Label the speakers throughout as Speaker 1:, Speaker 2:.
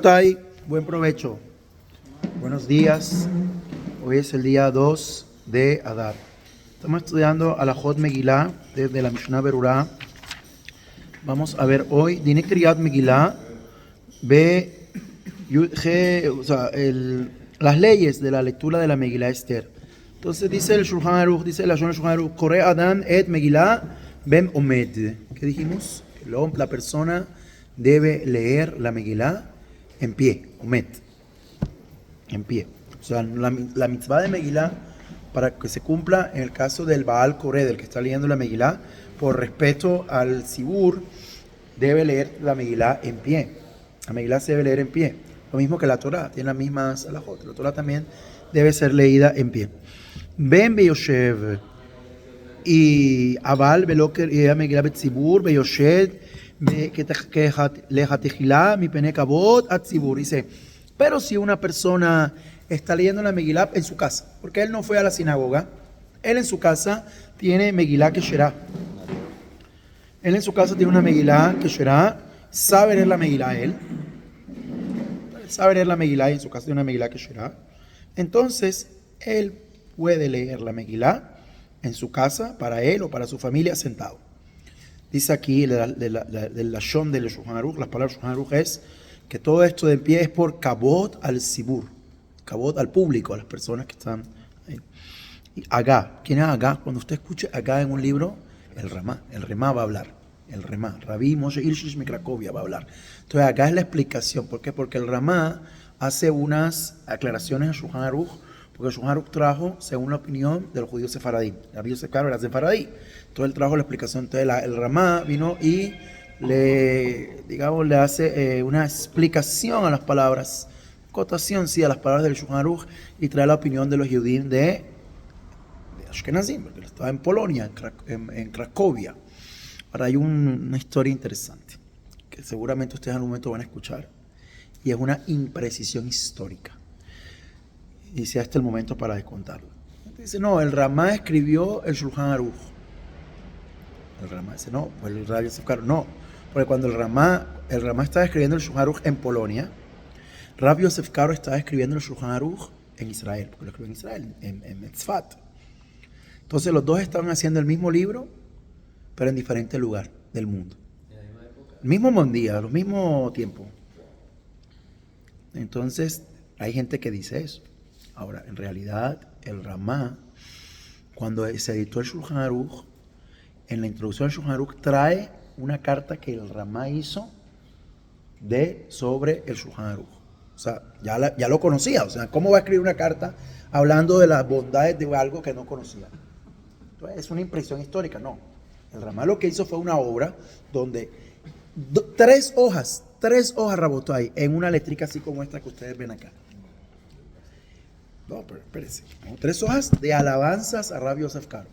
Speaker 1: Tai, buen provecho. Buenos días. Hoy es el día 2 de Adar. Estamos estudiando Alajot Megillah desde la Mishnah Berurah. Vamos a ver hoy Diné Kriyat Megillah ve las leyes de la lectura de la Megillah Esther. Entonces dice el Shulchan Aruch, dice la Shulchan Aruch, Kore Adam et Megillah bem omed. ¿Qué dijimos? La persona debe leer la Megillah en pie, omed, en pie. O sea, la mitzvah de Megillah, para que se cumpla en el caso del Baal Koré, del que está leyendo la Megillah, por respeto al Sibur, debe leer la Megillah en pie. La Megillah se debe leer en pie. Lo mismo que la Torah, tiene las mismas alajot. La Torah también debe ser leída en pie. Ben Beyoshev y Abal Beloker y Megillah Betzibur Beyoshev. Dice, pero si una persona está leyendo la Megillah en su casa, porque él no fue a la sinagoga, él en su casa tiene Megillah Kesherá. Él en su casa tiene una Megillah Kesherá, sabe leer la Megillah él, sabe leer la Megillah y en su casa tiene una Megillah Kesherá. Entonces, él puede leer la Megillah en su casa, para él o para su familia, sentado. Dice aquí del Lashon del Shulchan Aruch, las palabras del Shulchan Aruch es que todo esto de en pie es por kabod al sibur, kabod al público, a las personas que están ahí. Y Agá, ¿quién es Agá? Cuando usted escuche Agá en un libro, el Remá va a hablar, el Remá, Rabbi Moshe Ilshish Mikracovia va a hablar. Entonces Agá es la explicación, ¿por qué? Porque el Ramá hace unas aclaraciones en Shulchan Aruch, porque el Shulchan Aruch trajo según la opinión del judío sefaradí. Rabbi Yosef Karo era sefaradí. Entonces él trajo la explicación. Entonces el Ramá vino y le hace una explicación a las palabras, cotación, sí, a las palabras del Shulchan Aruch, y trae la opinión de los judíos de Ashkenazim, porque él estaba en Polonia, en Cracovia. Ahora hay una historia interesante, que seguramente ustedes en un momento van a escuchar, y es una imprecisión histórica. Y sea este el momento para descontarlo. Dice, no, el Ramá escribió el Shulchan Aruch. El Ramá dice, no, pues el Rabbi Yosef Karo, no. Porque cuando el Ramá estaba escribiendo el Shulchan Aruch en Polonia, Rabbi Yosef Karo estaba escribiendo el Shulchan Aruch en Israel, porque lo escribió en Israel, en Tzfat. Entonces los dos estaban haciendo el mismo libro, pero en diferente lugar del mundo. El mismo día, al mismo tiempo. Entonces, hay gente que dice eso. Ahora, en realidad, el Ramá, cuando se editó el Shulchan Aruch, en la introducción del Shulchan Aruch trae una carta que el Ramá hizo sobre el Shulchan Aruch. O sea, ya lo conocía. O sea, ¿cómo va a escribir una carta hablando de las bondades de algo que no conocía? Entonces, es una impresión histórica. No. El Ramá lo que hizo fue una obra donde tres hojas, Rabotai, en una letrica así como esta que ustedes ven acá. No, pero espérense. 3 hojas de alabanzas a Rabbi Yosef Karo.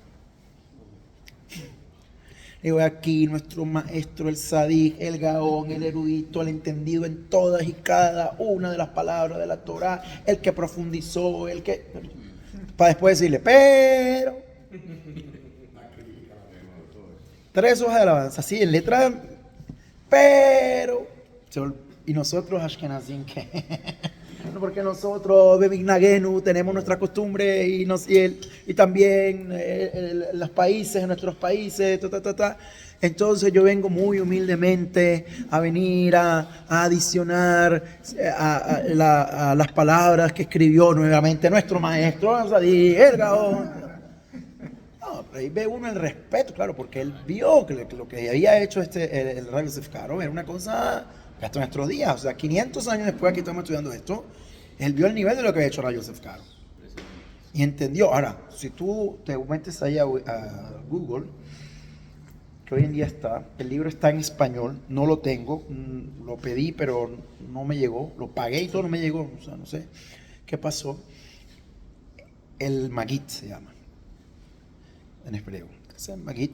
Speaker 1: Digo, aquí nuestro maestro, el Sadik, el Gaón, el erudito, el entendido en todas y cada una de las palabras de la Torah, el que profundizó, para después decirle, pero 3 hojas de alabanza, sí, en letra, pero, y nosotros, Ashkenazim, ¿qué? Porque nosotros, Bebignagenu, tenemos nuestra costumbre y también los países, nuestros países, Entonces yo vengo muy humildemente a venir a adicionar a las palabras que escribió nuevamente nuestro maestro, el Gaón. No, pero ahí ve uno el respeto, claro, porque él vio que lo que había hecho el Rabbi Yosef Karo era una cosa hasta nuestros días, o sea, 500 años después aquí estamos estudiando esto, él vio el nivel de lo que había hecho Rabbi Yosef Karo y entendió. Ahora, si tú te metes ahí a Google, que hoy en día el libro está en español, no lo tengo, lo pedí pero no me llegó, lo pagué y todo no me llegó, o sea, no sé qué pasó. El Magid se llama en hebreo. Ese Magid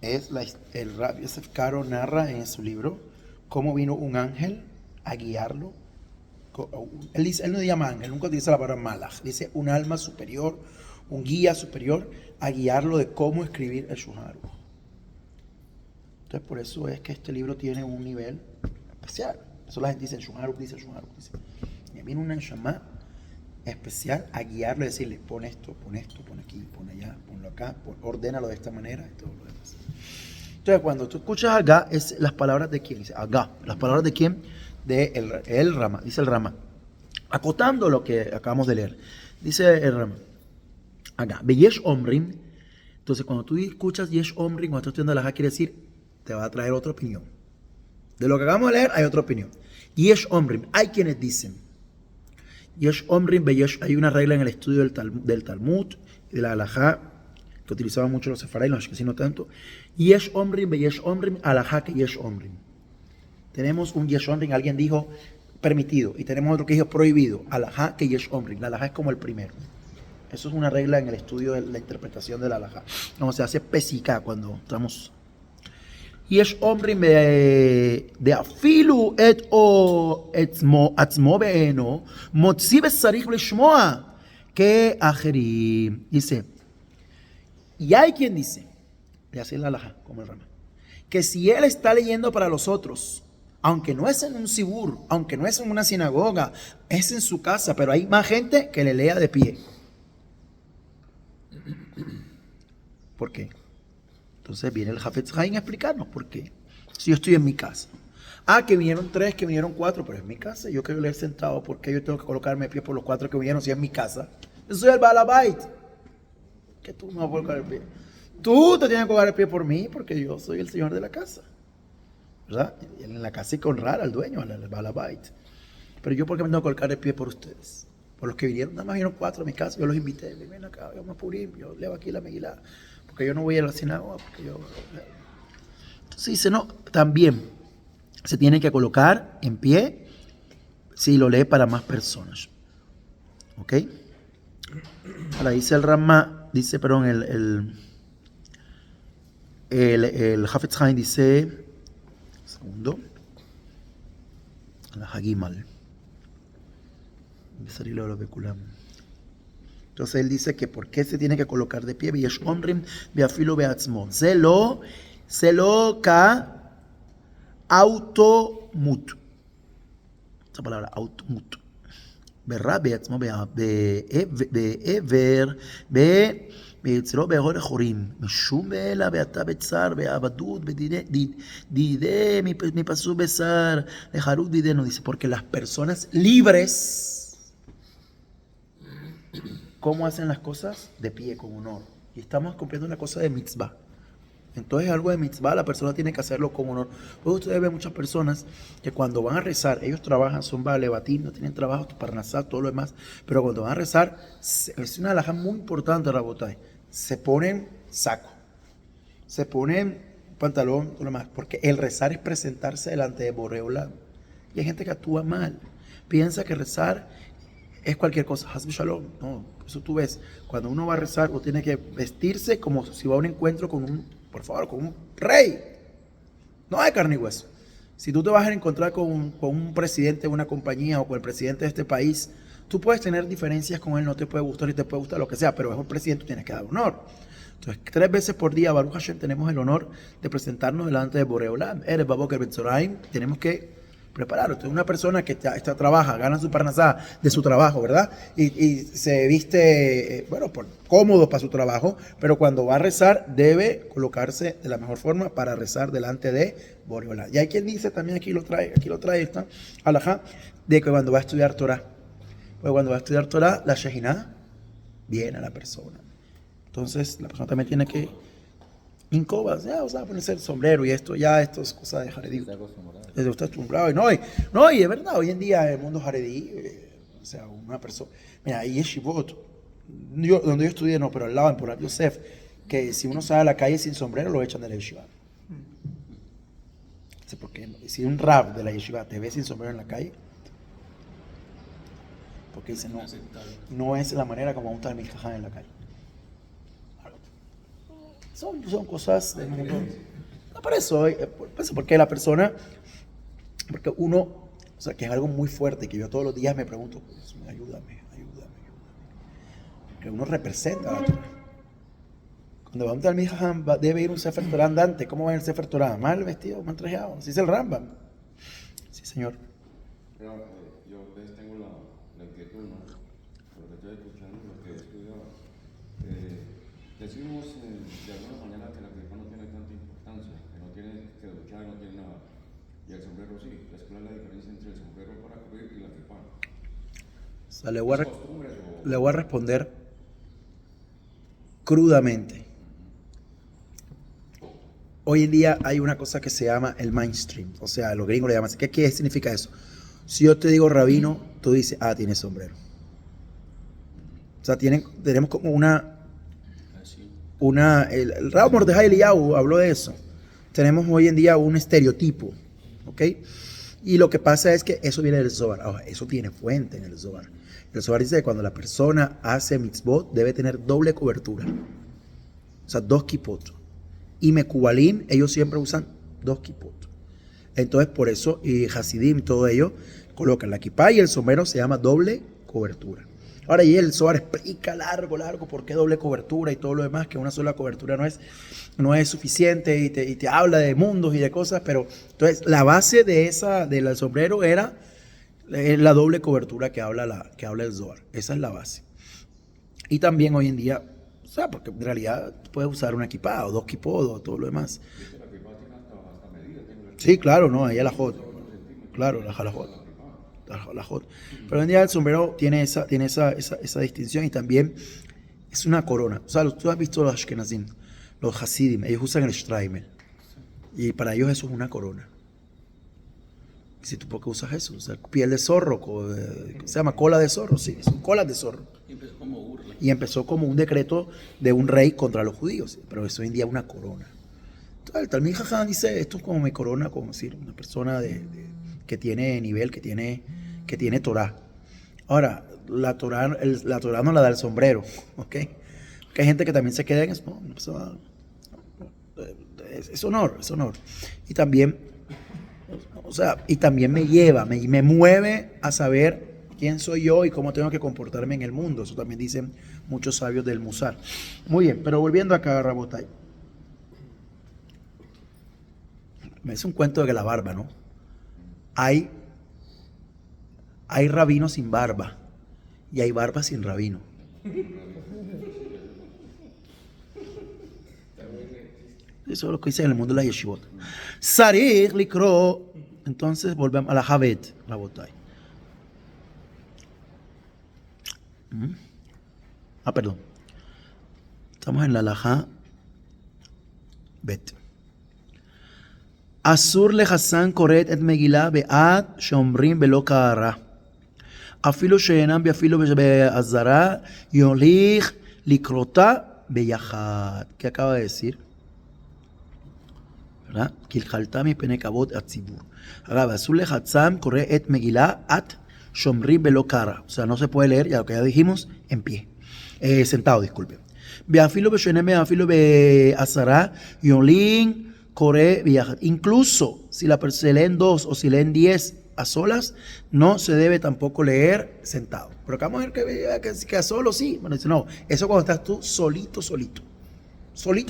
Speaker 1: es el Rabbi Yosef Karo narra en su libro cómo vino un ángel a guiarlo. Él no llama ángel, nunca utiliza la palabra malach, dice un alma superior, un guía superior a guiarlo de cómo escribir el Shulchan Aruch. Entonces por eso es que este libro tiene un nivel especial. Eso la gente dice, Shulchan Aruch dice. Y viene una Neshama especial a guiarlo y decirle, pon esto, pon aquí, pon allá, ponlo acá, ordénalo de esta manera y todo lo demás. Entonces, cuando tú escuchas Agá, es las palabras de quién, dice Agá, las palabras de quién, de el Rama, dice el Rama, acotando lo que acabamos de leer, dice el Rama, Agá, Yesh Omrim. Entonces, cuando tú escuchas Yesh Omrim, cuando estás estudiando la Alajá, quiere decir, te va a traer otra opinión. De lo que acabamos de leer, hay otra opinión. Yesh Omrim, hay quienes dicen, Yesh Omrim, hay una regla en el estudio del Talmud y de la Alajá, que utilizaban mucho los sefaray, los ashkenazim no tanto. Yesh Omrim, Yesh Omrim, Alajá que Yesh Omrim. Tenemos un Yesh Omrim, alguien dijo permitido, y tenemos otro que dijo prohibido, Alajá que Yesh Omrim. La Alajá es como el primero. Eso es una regla en el estudio de la interpretación de la Alajá. No, se hace pesica cuando estamos. Yesh Omrim de afilu et o atzmo be'eno motzi besarich lishmoa que ajerim. Dice, y hay quien dice, y así es la Alajá, como el Rama, que si él está leyendo para los otros, aunque no es en un sibur, aunque no es en una sinagoga, es en su casa, pero hay más gente que le lea de pie. ¿Por qué? Entonces viene el Hafetz Haim a explicarnos por qué. Si yo estoy en mi casa. Que vinieron 3, que vinieron 4, pero es mi casa. Yo quiero leer sentado. ¿Por qué yo tengo que colocarme de pie por los 4 que vinieron si es mi casa? Yo soy el Balabait. ¿Qué tú me vas a colocar el pie? Tú te tienes que colocar el pie por mí porque yo soy el señor de la casa. ¿Verdad? En la casa hay que honrar al dueño, al Balabait. Pero yo, ¿por qué me tengo que colocar el pie por ustedes? Por los que vinieron, nada más vinieron 4 a mi casa. Yo los invité. Ven acá, yo me purim, yo leo aquí la Megilá. Porque yo no voy a la sinagoga, Entonces dice, no, también se tiene que colocar en pie si lo lee para más personas. ¿Ok? Ahora dice el Rama, dice, perdón, el Hafetz Haim dice, segundo, la Hagimal. Entonces él dice que por qué se tiene que colocar de pie. Yesh omrim beafilu beatzmo. Zelo ka automut. Esa palabra automut. Berra beatzmo be'ever be'etzro be'hor chorim. Mishum be'ela be'ata be'tzar be'abadut be'dide mi pasu besar leharut dideno. Dice porque las personas libres, ¿cómo hacen las cosas? De pie, con honor. Y estamos cumpliendo una cosa de mitzvah. Entonces, algo de mitzvah, la persona tiene que hacerlo con honor. Pues ustedes ven muchas personas que cuando van a rezar, ellos trabajan, son balebatín, no tienen trabajo para nazar, todo lo demás. Pero cuando van a rezar, es una alajá muy importante, Rabotai. Se ponen saco, se ponen pantalón, todo lo demás. Porque el rezar es presentarse delante de Boreolam. Y hay gente que actúa mal. Piensa que rezar es cualquier cosa. Hasbe Shalom. No, eso tú ves. Cuando uno va a rezar, uno tiene que vestirse como si va a un encuentro con un, por favor, con un rey. No hay carne y hueso. Si tú te vas a encontrar con un presidente de una compañía o con el presidente de este país, tú puedes tener diferencias con él, no te puede gustar y te puede gustar lo que sea, pero es un presidente, tienes que dar honor. Entonces, 3 veces por día, Baruch Hashem, tenemos el honor de presentarnos delante de Boreolam. Eres Baboker Betzoraim, tenemos que prepararlo. Entonces, una persona que trabaja, gana su parnasá de su trabajo, ¿verdad? Y se viste, cómodo para su trabajo, pero cuando va a rezar, debe colocarse de la mejor forma para rezar delante de Boreolam. Y hay quien dice también, aquí lo trae esta alajá, de que cuando va a estudiar Torah, pues cuando va a estudiar Torah, la Shehinah viene a la persona. Entonces, la persona también tiene que incobas, ponerse el sombrero y esto es cosa de jaredí. Está acostumbrado. Y es verdad, hoy en día el mundo jaredí, una persona, mira, hay yeshivot, donde yo estudié no, pero al lado en Porat Yosef, que si uno sale a la calle sin sombrero lo echan de la yeshiva. Porque si un rab de la yeshiva te ve sin sombrero en la calle, porque dice no es la manera como un talmid jajam en la calle. Son cosas del mundo. No, por eso, porque la persona, porque uno, que es algo muy fuerte, que yo todos los días me pregunto, pues, ayúdame. Porque uno representa a la Torah. Cuando va a un talmid jajam, debe ir un sefer Torah andante. ¿Cómo va a ir el sefer Torah? Mal vestido, mal trajeado. Así es el Rambam. Sí, señor.
Speaker 2: Claro, yo pues tengo la inquietud, ¿no? Por lo que estoy escuchando, lo que he estudiado. Decimos de alguna manera que la gripa no tiene tanta importancia, que no tiene que duchar, no tiene nada. Y el sombrero sí. Entonces, ¿cuál es la diferencia entre el sombrero para cubrir y la gripa?
Speaker 1: O sea, le voy a responder crudamente. Hoy en día hay una cosa que se llama el mainstream, o sea, los gringos le llaman así. ¿Qué significa eso? Si yo te digo rabino, tú dices, tiene sombrero. O sea, tenemos como el Rab Mordejai Eliyahu habló de eso. Tenemos hoy en día un estereotipo, ¿ok? Y lo que pasa es que eso viene del Zohar. Ahora, eso tiene fuente en el Zohar. El Zohar dice que cuando la persona hace mitzvot debe tener doble cobertura. O sea, 2 kipot. Y Mekubalim, ellos siempre usan 2 kipot. Entonces, por eso, y Hasidim, todo ello, colocan la kipá y el sombrero se llama doble cobertura. Ahora, y el Zohar explica largo, por qué doble cobertura y todo lo demás, que una sola cobertura no es suficiente y te habla de mundos y de cosas, pero entonces la base del sombrero era la doble cobertura que habla el Zohar. Esa es la base. Y también hoy en día, o sea, porque en realidad puedes usar una equipada o 2 kipodos, todo lo demás. Sí, claro, no, ahí es la Jot. Claro, la Jot. Pero hoy en día el sombrero tiene esa distinción y también es una corona. O sea, tú has visto los Ashkenazim, los Hasidim, ellos usan el Shtraimel. Y para ellos eso es una corona. ¿Y si tú por qué usas eso? O sea, piel de zorro, se llama cola de zorro, sí, son colas de zorro. Y empezó como un decreto de un rey contra los judíos, pero eso hoy en día es una corona. Entonces, el Talmid Jajam dice, esto es como mi corona, como decir, una persona que tiene nivel, que tiene Torah. Ahora, la Torah no la da el sombrero, ¿ok? Porque hay gente que también se queda en eso, es honor. Y también, me lleva, me mueve a saber quién soy yo y cómo tengo que comportarme en el mundo. Eso también dicen muchos sabios del Musar. Muy bien, pero volviendo acá a Rabotai. Es un cuento de que la barba, ¿no? Hay rabinos sin barba y hay barba sin rabino. Eso es lo que dice en el mundo de la yeshivot. Sarich likro. Entonces volvemos a la Javet, Rabotai. Perdón. Estamos en la Laja Bet. Asur lehassan koret et Megillah be'ad sheomrim belo ka'ara. Afilo she'enam be'afilo be'azara yolich likrota beyachad. ¿Qué acaba de decir? ¿Verdad? Kilchalta mi pene kavod atzibur. Ahora, asur lehassan koret et Megillah at sheomrim belo ka'ara. O sea, no se puede leer, ya lo que ya dijimos, en pie. Sentado, disculpe. Be'afilo she'enam be'afilo be'azara yolich incluso si se leen 2 o si leen 10 a solas, no se debe tampoco leer sentado. Pero acá vamos a ver que a solo sí. Bueno, dice, no, eso cuando estás tú solito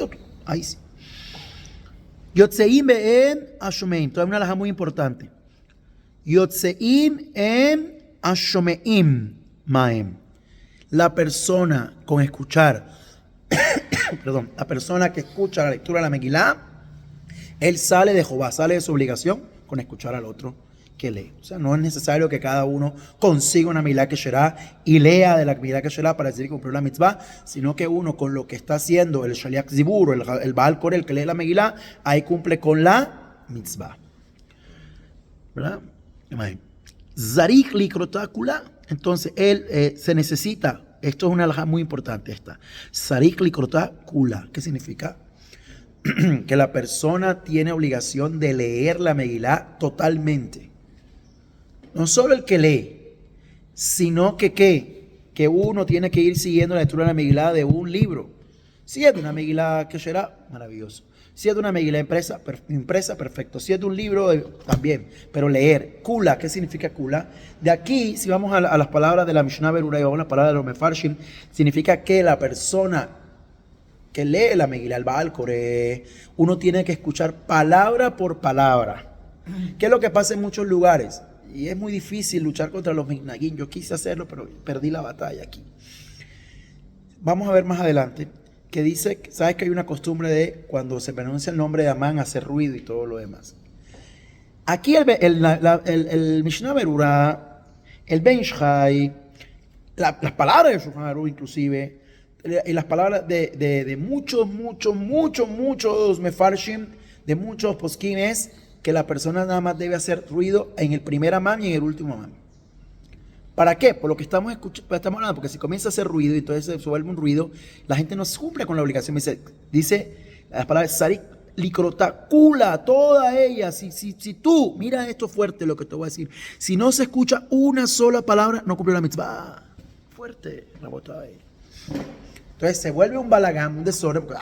Speaker 1: tú, ahí sí. Yotzeim en Ashomeim, todavía una alhaja muy importante. Yotzeim en Ashomeim Maem. La persona con escuchar, perdón, la persona que escucha la lectura de la Megilá, él sale de Jehová, sale de su obligación con escuchar al otro que lee. O sea, no es necesario que cada uno consiga una Milá Kesherá y lea de la Milá Kesherá para decir que cumplió la mitzvah, sino que uno con lo que está haciendo el Shaliach Zibur, el Baal Koreh, el que lee la Megilá, ahí cumple con la mitzvah. ¿Verdad? Zarich likrotá kulá. Entonces, él se necesita, esto es una alhaja muy importante esta, Zarich likrotá kulá. ¿Qué significa? Que la persona tiene obligación de leer la Megilá totalmente. No solo el que lee, sino que uno tiene que ir siguiendo la lectura de la Megilá de un libro. Si es de una Megilá que será maravilloso. Si es de una Megilá impresa, perfecto. Si es de un libro, también. Pero leer. Kula, ¿qué significa kula? De aquí, si vamos a las palabras de la Mishnah Berurah y vamos a las palabras de los Mefarshim, significa que la persona que lee la Megilá, el Baal Koreh, uno tiene que escuchar palabra por palabra. ¿Qué es lo que pasa en muchos lugares? y es muy difícil luchar contra los Mitnagim. Yo quise hacerlo, pero perdí la batalla aquí. Vamos a ver más adelante que dice, sabes que hay una costumbre de cuando se pronuncia el nombre de Amán hacer ruido y todo lo demás. Aquí el Mishnah Berurah, el Ben Ish Chai, las palabras de Shulchan Aruch inclusive, y las palabras de muchos mefarshim, de muchos poskim, es que la persona nada más debe hacer ruido en el primer amam y en el último amam. ¿Para qué? Por lo que estamos hablando, porque si comienza a hacer ruido y entonces se vuelve un ruido, la gente no cumple con la obligación. Dice las palabras Sarik Likrotacula, toda ella. Si tú, mira esto fuerte lo que te voy a decir, si no se escucha una sola palabra, no cumplió la mitzvah. Fuerte la botada ahí. Entonces se vuelve un balagán, un desorden, porque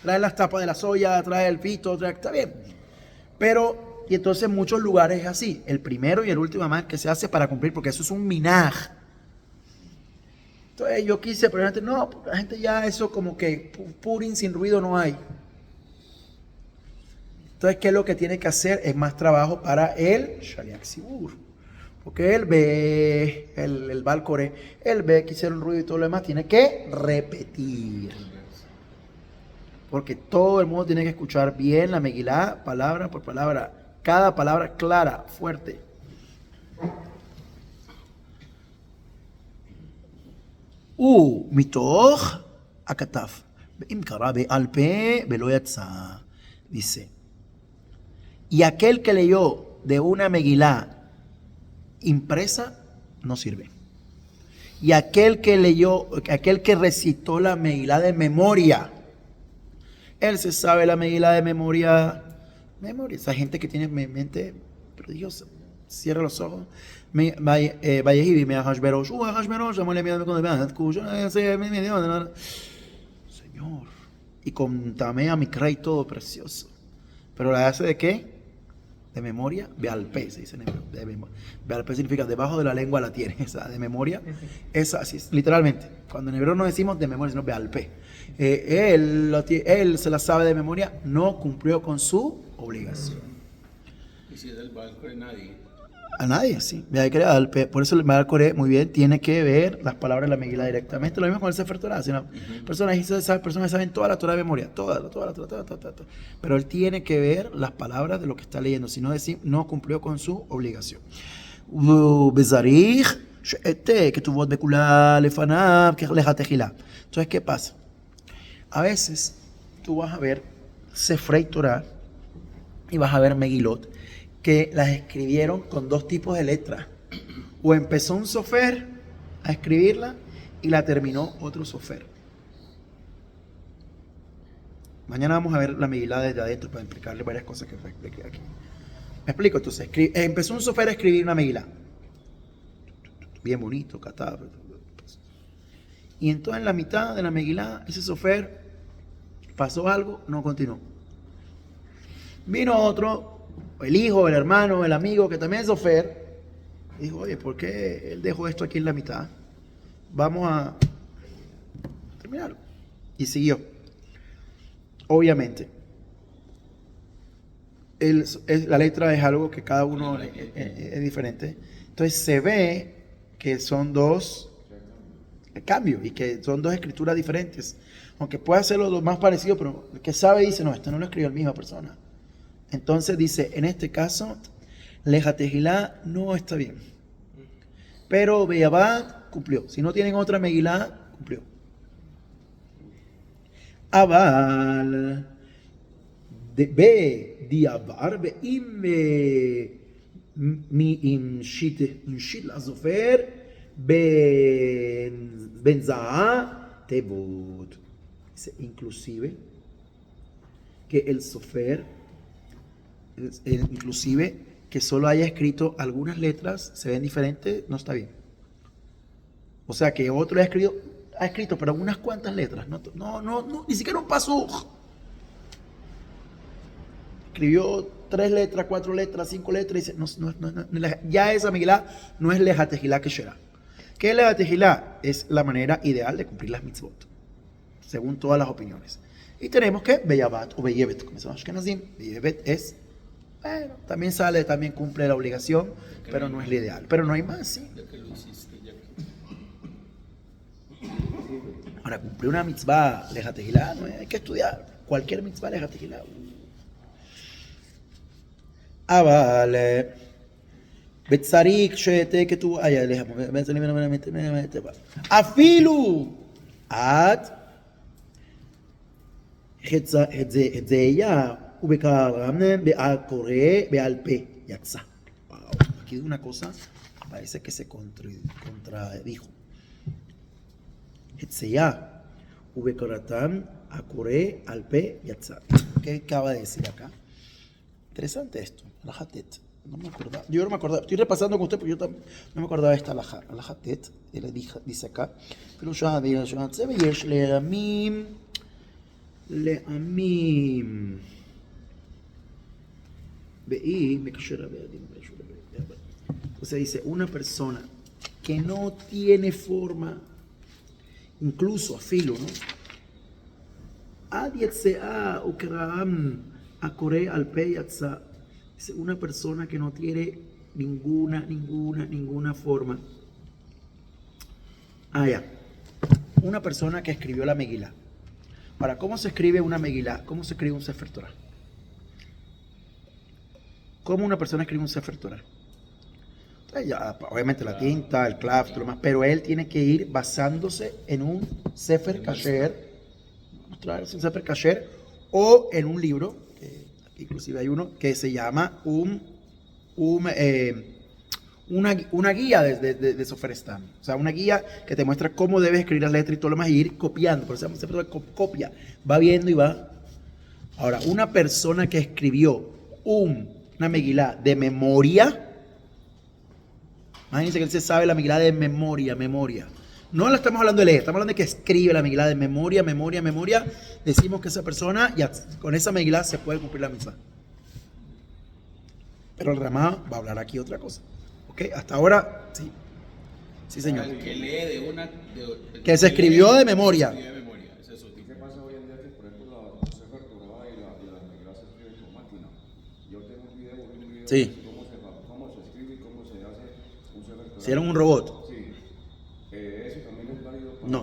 Speaker 1: trae las tapas de la soya, trae el pito, está bien. Pero, y entonces en muchos lugares es así, el primero y el último más que se hace para cumplir, porque eso es un minaj. Entonces yo quise, pero la gente, no, porque la gente ya eso como que purín sin ruido no hay. Entonces, ¿qué es lo que tiene que hacer? Es más trabajo para el Shaliach Sibur. Porque él ve, el Baal Koreh, él ve que hicieron ruido y todo lo demás, tiene que repetir. Porque todo el mundo tiene que escuchar bien la Megilá, palabra por palabra, cada palabra clara, fuerte. Mitoch akataf, im kara be'al pe ve'lo yatsa, dice. Y aquel que leyó de una Megilá impresa no sirve. Y aquel que recitó la Megilá de memoria, él se sabe la Megilá de memoria. Esa gente que tiene mente prodigiosa. Cierra los ojos. Señor. Y con Tamea Mikra y todo precioso. Pero la hace de qué? De memoria, bealpe, se dice en hebreo. Bealpe significa debajo de la lengua la tiene. Esa de memoria, esa así es, literalmente. Cuando en hebreo no decimos de memoria, sino bealpe. Él se la sabe de memoria, no cumplió con su obligación.
Speaker 3: ¿Y si es del Baal Koreh nadie?
Speaker 1: A nadie, sí. Por eso el Baal Koreh, muy bien, tiene que ver las palabras de la Megilá directamente. Lo mismo con el Sefer Torah. Personas saben toda la Torah de memoria, toda. Pero él tiene que ver las palabras de lo que está leyendo. Si no, no cumplió con su obligación. Entonces, ¿qué pasa? A veces tú vas a ver Sefrei Torah y vas a ver Megilot que las escribieron con dos tipos de letras. O empezó un sofer a escribirla y la terminó otro sofer. Mañana vamos a ver la Megilá desde adentro para explicarle varias cosas que expliqué aquí. Me explico, entonces. Empezó un sofer a escribir una Megilá. Bien bonito, catado. Y entonces en la mitad de la Megilá, ese sofer pasó algo, no continuó. Vino otro, el hijo, el hermano, el amigo, que también es sofer, dijo, oye, ¿por qué él dejó esto aquí en la mitad? Vamos a terminarlo. Y siguió. Obviamente, la letra es algo que cada uno es diferente. Entonces se ve que son dos cambios y que son dos escrituras diferentes. Aunque pueda ser lo más parecido, pero el que sabe dice, no, esto no lo escribió la misma persona. Entonces dice, en este caso, Leja Tejilá no está bien. Pero Beyabá cumplió. Si no tienen otra Megilá, cumplió. Abal Be Diabar Be Im Mi Im Shit Lazofer Benza'a Tebut. Dice, inclusive que el sofer, inclusive que solo haya escrito algunas letras, se ven diferentes, no está bien. O sea que otro ha escrito pero unas cuantas letras, no, ni siquiera un paso. Escribió 3 letras, 4 letras, 5 letras, y dice, ya esa Megilá no es Leja Tejilá que será. ¿Qué es Leja Tejilá? Es la manera ideal de cumplir las mitzvot, según todas las opiniones. Y tenemos que Beyabat o Beyevet, como se llama Ashkenazim. Beyevet es Bueno, también sale, también cumple la obligación, pero no es lo ideal. Pero no hay más, sí.
Speaker 3: Ya que lo hiciste, ya que...
Speaker 1: Ahora, cumplir una mitzvah lejatejilá, no hay que estudiar. Cualquier mitzvah lejatejilá. Vale. Betzarik shete que tú allá lejos. Afilu at Hedzeya ubekaram be'al-kore be'al-pe yatsa. Wow. Aquí hay una cosa, parece que se contradijo. Hedzeya ubekaratam akore al-pe yatsa. ¿Qué acaba de decir acá? Interesante esto. Alahatet. No me acordaba. Yo no me acordaba. Estoy repasando con usted, pero yo también no me acordaba de esta alaha. Alahatet. Él dice acá. Pero ya se ve yesh le'amim. Le'amim. Veí, me cayó la vez. Entonces dice, una persona que no tiene forma, incluso a filo, ¿no? Ad yetzea ukraam akore al pe yatsa. Dice, una persona que no tiene ninguna forma. Ya. Una persona que escribió la Megilá. Ahora, ¿cómo se escribe una Megilá? ¿Cómo se escribe un Sefer Torah? ¿Cómo una persona escribe un Sefer Torah? Ya, obviamente la tinta, el clav, todo lo más, pero él tiene que ir basándose en un Sefer Kasher, un Sefer Kasher, o en un libro, que inclusive hay uno que se llama una guía de Sofer Stam. O sea, una guía que te muestra cómo debes escribir las letras y todo lo más, y ir copiando. Por eso se copia, va viendo y va. Ahora, una persona que escribió una Megilá de memoria, imagínense que él se sabe la Megilá de memoria. No la estamos hablando de leer, estamos hablando de que escribe la Megilá de memoria. Decimos que esa persona, ya con esa Megilá se puede cumplir la mitzvah. Pero el Ramá va a hablar aquí otra cosa. ¿Ok? Hasta ahora, sí. Sí, señor.
Speaker 3: El que lee de una...
Speaker 1: Que se escribió de memoria.
Speaker 3: Ese es otro.
Speaker 2: ¿Qué pasa hoy en día que, por ejemplo, la Sefer Torah y las Megilá se escriben con máquina? Yo tengo un video
Speaker 1: Sí.
Speaker 2: de cómo se escribe y cómo se hace un Sefer Torah.
Speaker 1: Si era un robot.
Speaker 2: Sí. Eso también es válido para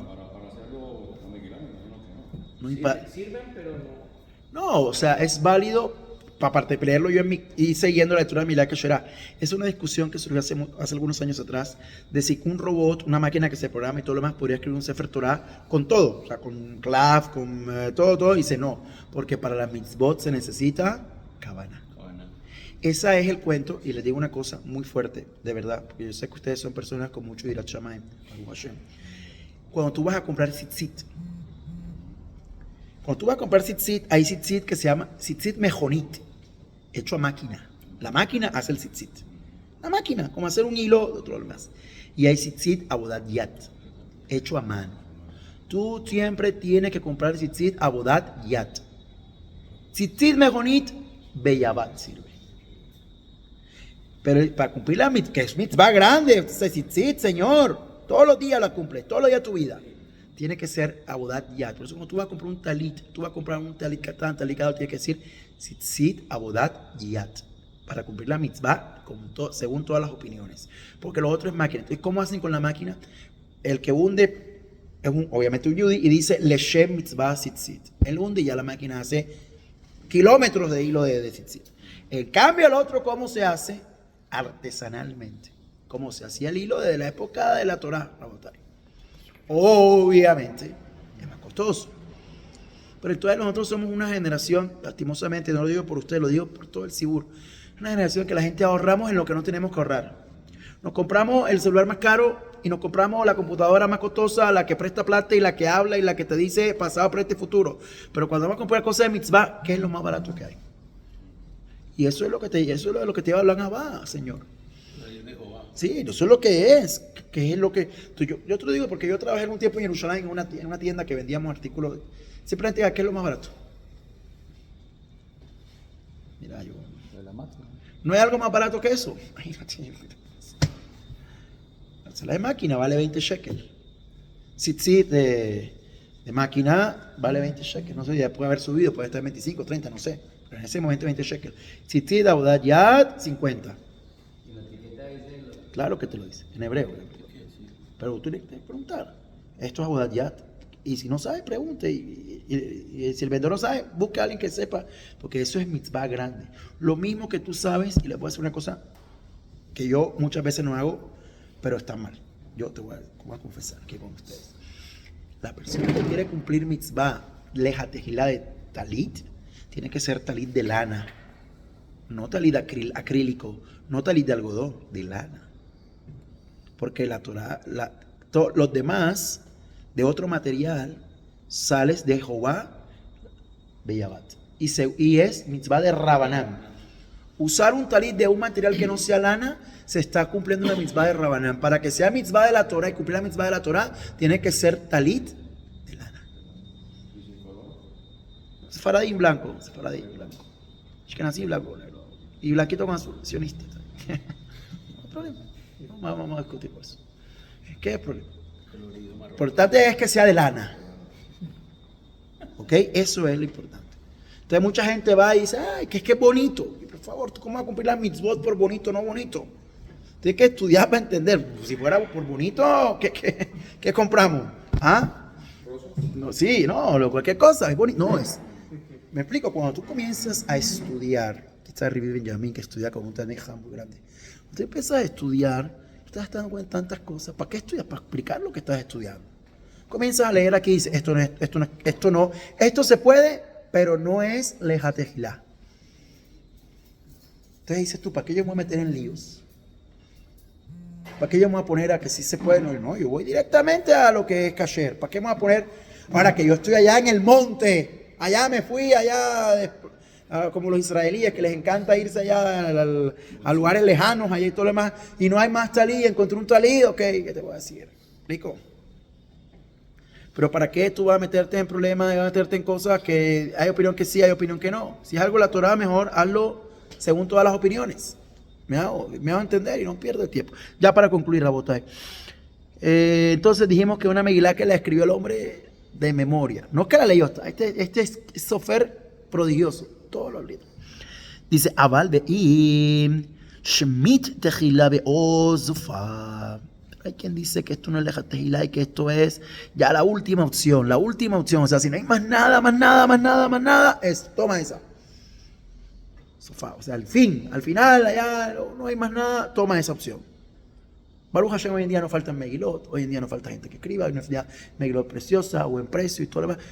Speaker 2: hacerlo la Megilá, me imagino que no.
Speaker 3: Sirven, pero no...
Speaker 1: No, o sea, es válido, aparte de leerlo yo y siguiendo la lectura de Milá Kesherá. Es una discusión que surgió hace algunos años atrás, de si un robot, una máquina que se programa y todo lo demás, podría escribir un Sefer Torah con todo, o sea, con clav, con todo, y dice no, porque para las mitzvot se necesita Kavana. Ese es el cuento, y les digo una cosa muy fuerte, de verdad, porque yo sé que ustedes son personas con mucho Yirat Shamayim, cuando tú vas a comprar tzitzit, hay tzitzit que se llama tzitzit mejonit, hecho a máquina. La máquina hace el tzitzit. La máquina, como hacer un hilo de otro lo demás. Y hay tzitzit abodat yat, hecho a mano. Tú siempre tienes que comprar tzitzit abodat yat. Tzitzit mejonit, beyabat sirve. Pero para cumplir la mitzvah, que es mitzvah grande, tzitzit, señor, todos los días la cumples, todos los días de tu vida. Tiene que ser abodat yat. Por eso cuando tú vas a comprar un talit katán, talit kadol, tiene que decir tzitzit abodat yat. Para cumplir la mitzvah, según todas las opiniones. Porque lo otro es máquina. Entonces, ¿cómo hacen con la máquina? El que hunde es obviamente un yudi y dice leshem mitzvah tzitzit. Él hunde y ya la máquina hace kilómetros de hilo de tzitzit. En cambio, el otro, ¿cómo se hace? Artesanalmente. Como se hacía el hilo desde la época de la Torah. Obviamente es más costoso. Pero entonces nosotros somos una generación, lastimosamente, no lo digo por usted, lo digo por todo el Sibur, una generación que la gente ahorramos en lo que no tenemos que ahorrar. Nos compramos el celular más caro y nos compramos la computadora más costosa, la que presta plata y la que habla y la que te dice pasado, presente, futuro. Pero cuando vamos a comprar cosas de mitzvah, ¿qué es lo más barato que hay? Y eso es lo que te lleva a la Abba, Señor. Sí, eso es lo que es lo que... Yo te lo digo porque yo trabajé en un tiempo en Jerusalén en una tienda que vendíamos artículos. Simplemente, ¿qué es lo más barato? Mira, ¿no hay algo más barato que eso? La de máquina vale 20 shekels. Tzitzit de máquina vale 20 shekels. No sé, ya puede haber subido, puede estar en 25, 30, no sé. En ese momento 20 shekel. Tzitzit, Avodat Yad, 50.
Speaker 4: Y la etiqueta dice
Speaker 1: Claro que te lo dice, en hebreo. Pero tú tienes que preguntar. Esto es Avodat Yad. Y si no sabe, pregunte. Y si el vendedor no sabe, busque a alguien que sepa. Porque eso es mitzvah grande. Lo mismo que tú sabes, y les voy a decir una cosa que yo muchas veces no hago, pero está mal. Yo te voy a confesar aquí con ustedes. La persona que quiere cumplir mitzvah, leja tejilá de talit, tiene que ser talit de lana. No talit acrílico, no talit de algodón, de lana. Porque la Torah, los demás, de otro material, sales de Jehová, Beyabat. Y es mitzvah de Rabanán. Usar un talit de un material que no sea lana, se está cumpliendo una mitzvah de Rabanán. Para que sea mitzvah de la Torah y cumplir la mitzvah de la Torah, tiene que ser talit de lana. Sefaradí blanco. Ashkenazí blanco. Y blanquito con azul, sionista. No hay problema. Vamos a discutir por eso. ¿Qué es el problema? Lo importante es que sea de lana. ¿Ok? Eso es lo importante. Entonces mucha gente va y dice, ay, que es que es bonito. Y por favor, ¿tú cómo vas a cumplir la mitzvot por bonito, no bonito? Tienes que estudiar para entender. Si fuera por bonito, ¿qué compramos? ¿Ah? No, sí, no, cualquier cosa, es bonito. No es. Me explico, cuando tú comienzas a estudiar, aquí está Rivi Benjamín que estudia con un taneja muy grande. Cuando tú empiezas a estudiar, estás dando cuenta de tantas cosas. ¿Para qué estudias? Para explicar lo que estás estudiando. Comienzas a leer aquí y dices, esto se puede, pero no es lejatejilá. Entonces dices tú, ¿para qué yo me voy a meter en líos? ¿Para qué yo me voy a poner a que sí se puede? No, yo voy directamente a lo que es kasher. ¿Para qué me voy a poner? Ahora que yo estoy allá en el monte, allá me fui, como los israelíes que les encanta irse allá a lugares lejanos, allá y todo lo demás, y no hay más talí, encontré un talí, ok, ¿qué te voy a decir? ¿Explico? Pero ¿para qué tú vas a meterte en problemas, vas a meterte en cosas que hay opinión que sí, hay opinión que no? Si es algo la Torah, mejor hazlo según todas las opiniones. Me hago entender y no pierdo el tiempo. Ya para concluir, Rabotai. Entonces dijimos que una Megilá que la escribió el hombre de memoria. No que la leyó, este es sofer prodigioso. Todos los libros. Dice, Aval Be'im, Shemit Tehilá Be'ozufa. Hay quien dice que esto no es Leja Tehilá y que esto es ya la última opción. La última opción. O sea, si no hay más nada, es toma esa. Sofá. O sea, al final, allá no hay más nada, toma esa opción. Baruch Hashem, hoy en día no faltan Megilot, hoy en día no falta gente que escriba, hoy en día Megilot preciosa, buen precio y todo lo demás.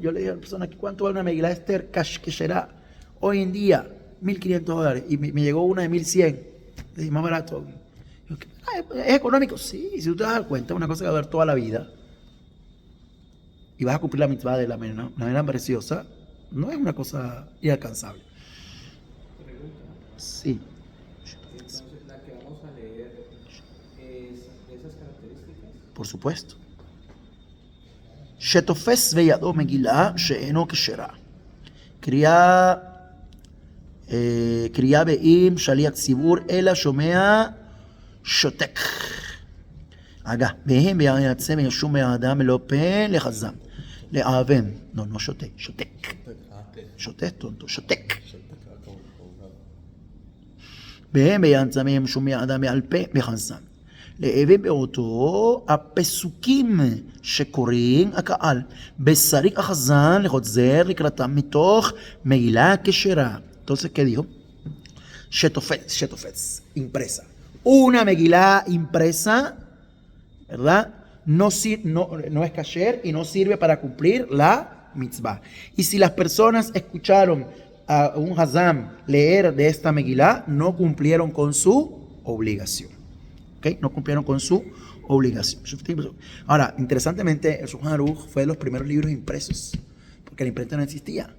Speaker 1: Yo le dije a la persona aquí, ¿cuánto vale una Megilá Esther Kesherá? Hoy en día, $1,500. Y me llegó una de 1,100. Le dije, más barato. ¿Es económico? Sí, si tú te das cuenta, una cosa que va a ver toda la vida y vas a cumplir la mitzvah de la manera preciosa, no es una cosa inalcanzable. Sí.
Speaker 4: entonces la que vamos a leer es de esas características.
Speaker 1: Por supuesto. שתופס בידו מגילה שאינו כשרה. קריאה באם שליח ציבור אלא שומע שותק. והם ביעצם ישום מהאדם לא פה לחזם. לאבן. לא שותה, שותק. שותה, טונטו, שותק. והם ביעצם ישום מהאדם מעל פה לחזם. לאבן באותו הפסוקים שקוראים הקהל בשריק החזן לחוזר לקראתם מתוך מגילה כשרה. Entonces, ¿qué dijo? Shetofetz, impresa. Una Megilá impresa, ¿verdad? No es kasher y no sirve para cumplir la mitzvah. Y si las personas escucharon a un Hazam leer de esta Megilá, no cumplieron con su obligación. ¿Okay? No cumplieron con su obligación. Ahora, interesantemente, el Shulchan Aruch fue de los primeros libros impresos, porque la imprenta no existía.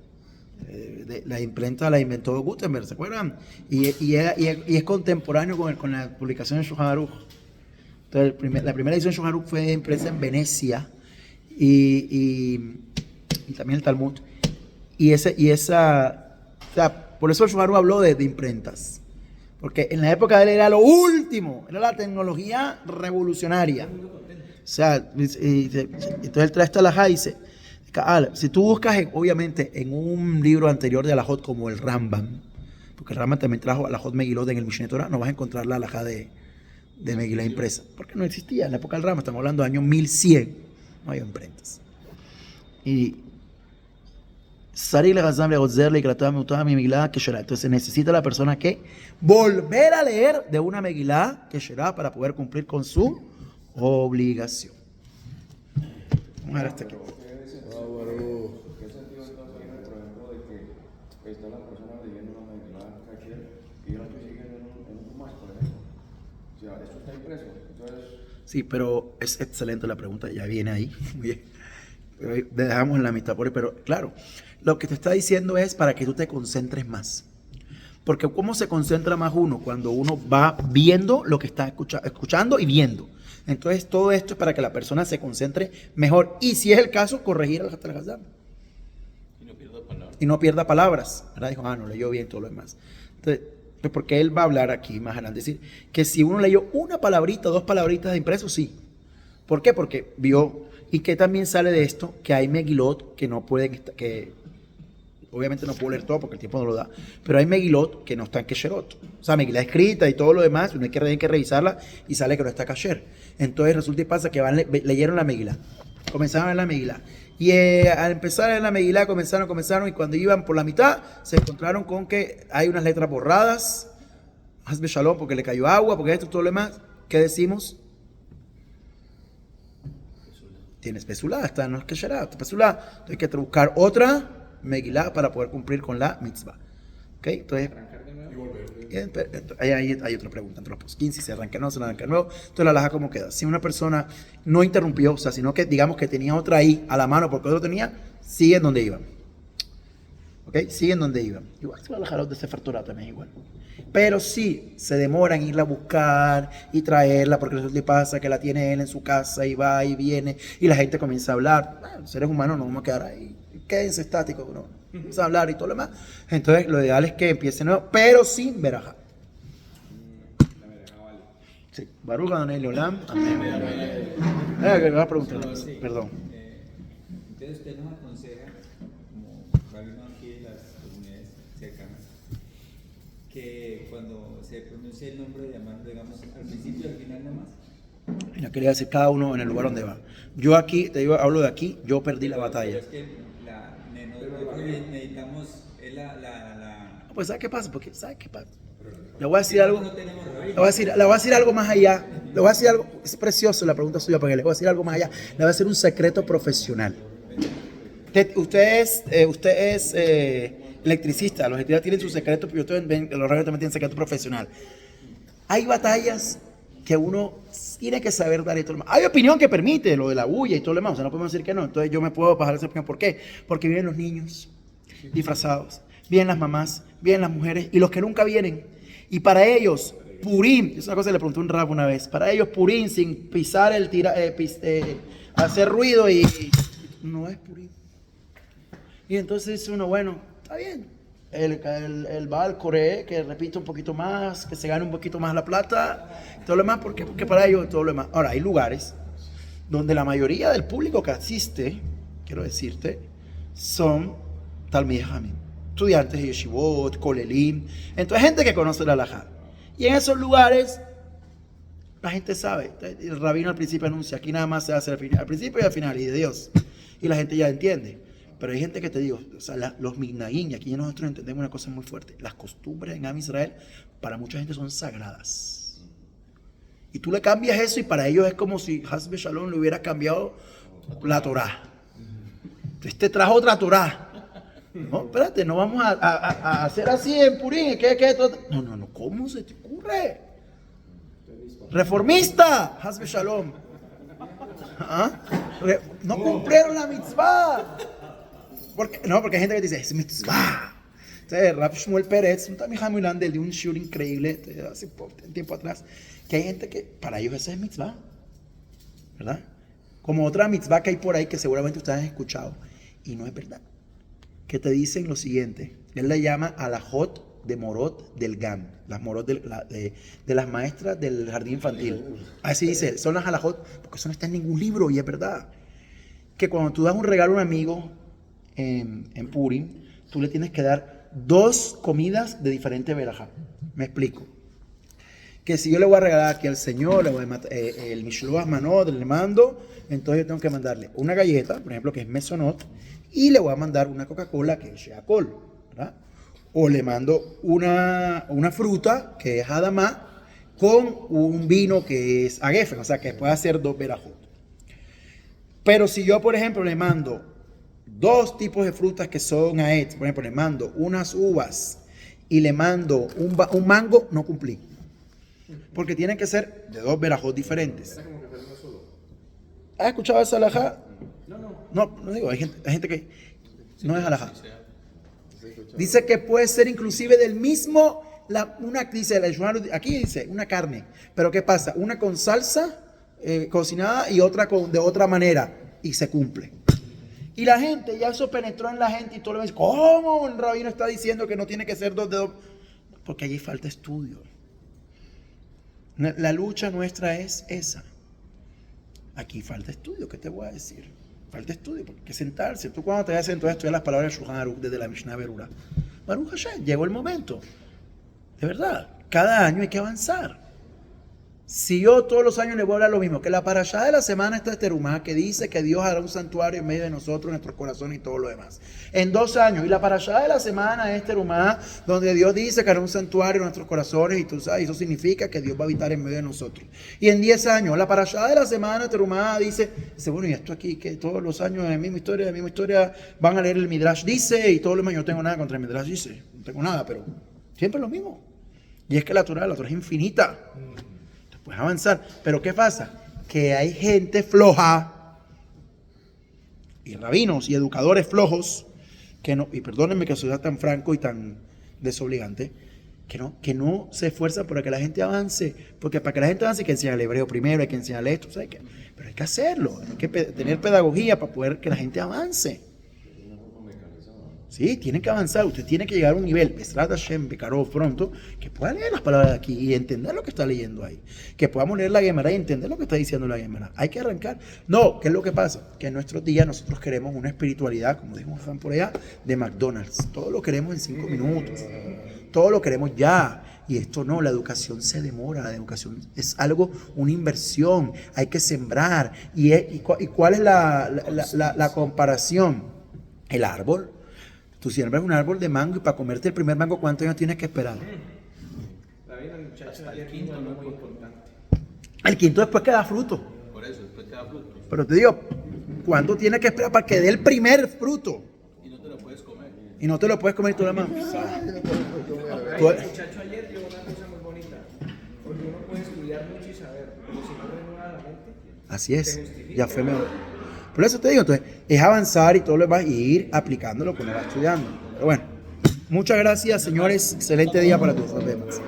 Speaker 1: La imprenta la inventó Gutenberg, ¿se acuerdan? Y es contemporáneo con la publicación de Shulchan Aruch. Entonces, la primera edición de Shulchan Aruch fue impresa en Venecia y también el Talmud. O sea, por eso el Shulchan Aruch habló de imprentas. Porque en la época de él era lo último, era la tecnología revolucionaria. O sea, entonces él trae esta halajá y dice Si tú buscas, obviamente, en un libro anterior de Alajot como el Rambam, porque el Rambam también trajo Alajot Megilot en el Mishneh Torah, no vas a encontrar la alajá de Megilá impresa, porque no existía en la época del Rambam, estamos hablando de año 1100, no había imprentas. Y entonces necesita la persona que volver a leer de una Megilá que será para poder cumplir con su obligación. Vamos a ver hasta aquí.
Speaker 2: ¿Qué sentido entonces tiene, por ejemplo, de que está la persona leyendo una Megilá Kasher y yo la estoy siguiendo en un Chumash, por ejemplo? O sea, esto está impreso. Entonces,
Speaker 1: Sí, pero es excelente la pregunta, ya viene ahí. Muy bien. Dejamos en la mitad por ahí, pero claro, lo que te está diciendo es para que tú te concentres más. Porque ¿cómo se concentra más uno? Cuando uno va viendo lo que está escuchando y viendo. Entonces todo esto es para que la persona se concentre mejor. Y si es el caso, corregir al Hazam.
Speaker 3: Y no pierda palabras.
Speaker 1: Y no pierda palabras. ¿Verdad? Dijo, no leyó bien todo lo demás. Entonces, pues porque él va a hablar aquí más adelante. Decir que si uno leyó una palabrita, dos palabritas de impreso, sí. ¿Por qué? Porque vio. Y que también sale de esto que hay Megilot que no pueden, que obviamente no puedo leer todo porque el tiempo no lo da, pero hay Megilot que no están Kesherot. O sea, Megilá escrita y todo lo demás, uno hay que revisarla y sale que no está Kasher. Entonces resulta y pasa que leyeron la Megilá, comenzaron a leer la Megilá. Y al empezar a leer la Megilá comenzaron y cuando iban por la mitad se encontraron con que hay unas letras borradas, Hazbe Shalom porque le cayó agua, porque esto todo lo demás. ¿Qué decimos? Tienes pesulá, está no es kesherá, pesulá. Entonces hay que buscar otra Megilá para poder cumplir con la mitzvah. ¿Ok? Entonces, hay otra pregunta entre los posquín, si se arranca o no, se arranca nuevo. Entonces la alajá cómo queda. Si una persona no interrumpió, o sea, sino que digamos que tenía otra ahí a la mano porque otro tenía, sigue en donde iba. ¿Ok? Sigue en donde iba. Igual se va a alajá de Sefer Torah también igual. Pero sí, se demora en irla a buscar y traerla porque resulta que pasa que la tiene él en su casa y va y viene y la gente comienza a hablar. Bueno, los seres humanos no vamos a quedar ahí, quédense estáticos, no comienza a hablar y todo lo demás. Entonces lo ideal es que empiece nuevo, pero sin verajá.
Speaker 4: La verajá vale.
Speaker 1: Sí, Baruch Adonai Leolam. Amén. Que me vas a preguntar,
Speaker 4: Sí.
Speaker 1: perdón.
Speaker 4: Entonces usted nos aconseja, como rabino aquí de las comunidades cercanas, que cuando se pronuncie el nombre de Amán, digamos, al principio y al final nomás.
Speaker 1: Yo quería decir cada uno en el lugar donde va. Yo aquí, te digo, hablo de aquí, yo perdí la batalla.
Speaker 4: Pero es que necesitamos, es la...
Speaker 1: Pues ¿sabes qué pasa? Porque ¿sabes qué pasa? Le voy a decir algo. Le voy a decir algo más allá. Le voy a decir algo. Es precioso la pregunta suya, porque le voy a decir algo más allá. Le voy a decir un secreto profesional. Usted es electricista. Los electricistas tienen su secreto, pero los radios también tienen secreto profesional. Hay batallas que uno tiene que saber dar y todo lo demás. Hay opinión que permite lo de la bulla y todo lo demás. O sea, no podemos decir que no. Entonces yo me puedo bajar esa opinión. ¿Por qué? Porque vienen los niños disfrazados, vienen las mamás, vienen las mujeres y los que nunca vienen. Y para ellos, Purim, es una cosa que le pregunté a un rap una vez, para ellos Purim sin pisar hacer ruido y no es Purim. Y entonces dice uno, bueno, está bien. El Baal Coré, que repite un poquito más, que se gane un poquito más la plata, todo lo demás, porque para ellos todo lo demás. Ahora, hay lugares donde la mayoría del público que asiste, quiero decirte, son Talmidei Jajamim, estudiantes de Yeshivot, Kolelim, entonces gente que conoce la halajá. Y en esos lugares la gente sabe. El rabino al principio anuncia, aquí nada más se hace al principio y al final, y de Dios. Y la gente ya entiende. Pero hay gente que te digo, o sea, los Mignaín, y aquí nosotros entendemos una cosa muy fuerte. Las costumbres en Am Israel para mucha gente son sagradas. Y tú le cambias eso y para ellos es como si Hazbe Shalom le hubiera cambiado la Torah. Entonces te trajo otra Torah. No, espérate, no vamos a hacer así en Purín. No, ¿cómo se te ocurre? Reformista, Hazbe Shalom. ¿Ah? No cumplieron la mitzvah. Porque hay gente que dice, es mitzvah. Entonces, Rav Shmuel Pérez, un Tamijá muy grande, de un shiur increíble, hace tiempo atrás, que hay gente que para ellos esa es mitzvah. ¿Verdad? Como otra mitzvah que hay por ahí que seguramente ustedes han escuchado. Y no es verdad. Que te dicen lo siguiente. Él le llama alajot de morot del GAN. Las morot de las maestras del jardín infantil. Así dice, son las alajot, porque eso no está en ningún libro y es verdad. que cuando tú das un regalo a un amigo en Purim, tú le tienes que dar 2 comidas de diferente verajá. Me explico. Que si yo le voy a regalar aquí al Señor, le voy a el Mishloach Manot, le mando, entonces yo tengo que mandarle una galleta, por ejemplo, que es Mesonot, y le voy a mandar una Coca-Cola, que es Sheakol, ¿verdad? O le mando una fruta, que es Adamá, con un vino que es Agefen, o sea, que puede hacer 2 verajot. Pero si yo, por ejemplo, le mando 2 tipos de frutas que son Aet, por ejemplo, le mando unas uvas y le mando un mango, no cumplí. Porque tienen que ser de 2 verajot diferentes. ¿Has escuchado esa alajá? No digo, hay gente que no es alajá. Dice que puede ser inclusive del mismo, aquí dice una carne, pero ¿qué pasa? Una con salsa cocinada y otra de otra manera, y se cumple. Y la gente, ya eso penetró en la gente y todo lo dice, ¿cómo el rabino está diciendo que no tiene que ser 2 de 2? Porque allí falta estudio. La lucha nuestra es esa. Aquí falta estudio, ¿qué te voy a decir? Falta estudio, porque hay que sentarse. Tú cuando te vas a sentar a estudiar las palabras de Shulchan Aruch desde la Mishnah Berurah, Baruch Hashem, llegó el momento. De verdad, cada año hay que avanzar. Si yo todos los años le voy a hablar lo mismo, que la parashá de la semana está Terumá, que dice que Dios hará un santuario en medio de nosotros, en nuestros corazones y todo lo demás. En 2 años, y la parashá de la semana es Terumá, donde Dios dice que hará un santuario en nuestros corazones, y tú sabes, eso significa que Dios va a habitar en medio de nosotros. Y en 10 años, la parashá de la semana Terumá dice, bueno, y esto aquí, que todos los años la misma historia, van a leer el Midrash dice, y todos los años, yo no tengo nada contra el Midrash dice, no tengo nada, pero siempre es lo mismo. Y es que la Torah es infinita. Pues avanzar. Pero ¿qué pasa? Que hay gente floja y rabinos y educadores flojos que no, y perdónenme que soy tan franco y tan desobligante, que no se esfuerzan para que la gente avance, porque para que la gente avance hay que enseñar el hebreo primero, hay que enseñarle esto, ¿sabes? Pero hay que hacerlo, hay que tener pedagogía para poder que la gente avance. Sí, tienen que avanzar, usted tiene que llegar a un nivel, Besrat Hashem, Bekarov, pronto, que pueda leer las palabras de aquí y entender lo que está leyendo ahí. Que podamos leer la Gemara y entender lo que está diciendo la Gemara. Hay que arrancar. No, ¿qué es lo que pasa? Que en nuestros días nosotros queremos una espiritualidad, como dijo Juan por allá, de McDonald's. Todo lo queremos en 5 minutos. Todo lo queremos ya. Y esto no, la educación se demora, la educación es algo, una inversión, hay que sembrar. ¿Y cuál es la comparación? El árbol. Tú siembras un árbol de mango y para comerte el primer mango, ¿cuántos años tienes que esperar?
Speaker 3: Hasta el quinto no es muy importante.
Speaker 1: El quinto después que da fruto.
Speaker 3: Por eso, después queda fruto.
Speaker 1: Pero te digo, ¿cuánto tienes que esperar para que dé el primer fruto?
Speaker 3: Y no te lo puedes comer.
Speaker 1: Y no te lo puedes comer y tú la mano.
Speaker 5: El muchacho ayer dio una cosa muy bonita, porque uno puede estudiar mucho y saber, pero si no renueva la mente,
Speaker 1: Así es, ya fue mejor. Por eso te digo, entonces, es avanzar y todo lo demás y ir aplicando lo que uno va estudiando. Pero bueno, muchas gracias, señores. Excelente día para todos. Nos vemos.